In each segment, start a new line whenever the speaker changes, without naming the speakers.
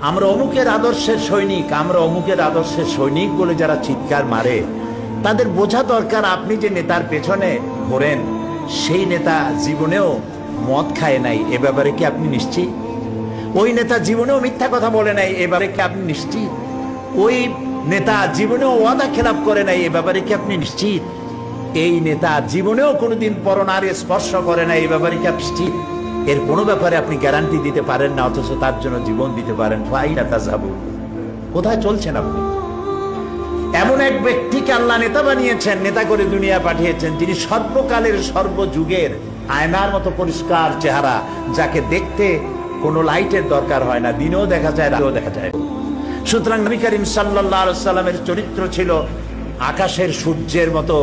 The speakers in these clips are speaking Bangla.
আমরা অমুকের আদর্শের সৈনিক, আমরা অমুকের আদর্শের সৈনিক বলে যারা চিৎকার মারে, তাদের বোঝা দরকার আপনি যে নেতার পেছনে ঘোরেন সেই নেতা জীবনেও মদ খায় নাই, এ ব্যাপারে কি আপনি নিশ্চিত? ওই নেতা জীবনেও মিথ্যা কথা বলে নাই, এ ব্যাপারে কি আপনি নিশ্চিত? ওই নেতা জীবনেও ওয়াদা খেলাপ করে নাই, এ ব্যাপারে কি আপনি নিশ্চিত? এই নেতা জীবনেও কোনোদিন পরনারী স্পর্শ করে নাই, এই ব্যাপারে কি আপনি নিশ্চিত? এর কোনো ব্যাপারে আপনি গ্যারান্টি দিতে পারেন না, অথচ তার জন্য জীবন দিতে পারেন। ফাইনা তাযাবু, কোথায় চলছেন আপনি? এমন এক ব্যক্তিকে আল্লাহ নেতা বানিয়েছেন, নেতা করে দুনিয়া পাঠিয়েছেন, যিনি সর্বকালের সর্বযুগের আয়নার মতো পরিষ্কার চেহারা, যাকে দেখতে কোনো লাইটের দরকার হয় না, দিনেও দেখা যায়, রাতেও দেখা যায়। সুতরাং নবী করিম সাল্লাল্লাহু আলাইহি সাল্লামের চরিত্র ছিল আকাশের সূর্যের মতো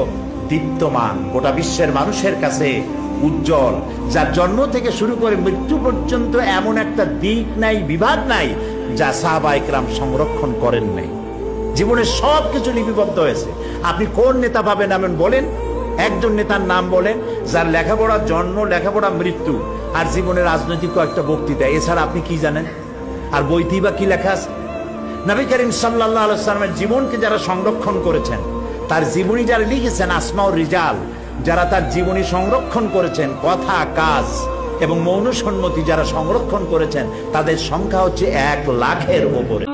দীপ্তমান, গোটা বিশ্বের মানুষের কাছে উজ্জ্বল, যার জন্ম থেকে শুরু করে মৃত্যু পর্যন্ত এমন একটা দিক নাই, বিভাগ নাই যা সাহাবায়ে কেরাম সংরক্ষণ করেন নাই। জীবনের সবকিছু লিপিবদ্ধ হয়েছে। আপনি কোন নেতা পাবেন এমন বলেন, একজন নেতার নাম বলেন যার লেখাপড়া জন্ম, লেখাপড়া মৃত্যু, আর জীবনের রাজনৈতিক কয়েকটা বক্তৃতা, এছাড়া আপনি কি জানেন? আর বইতেই বা কি লেখা আছে? নবী করিম সাল্লাল্লাহু আলাইহি ওয়াসাল্লামের জীবনকে যারা সংরক্ষণ করেছেন, তার জীবনী যারা লিখেছেন, আসমাউর রিজাল, যারা তার জীবনী সংরক্ষণ করেছেন, কথা, কাজ এবং মৌন সম্মতি যারা সংরক্ষণ করেছেন, তাদের সংখ্যা হচ্ছে 1 লাখের উপরে।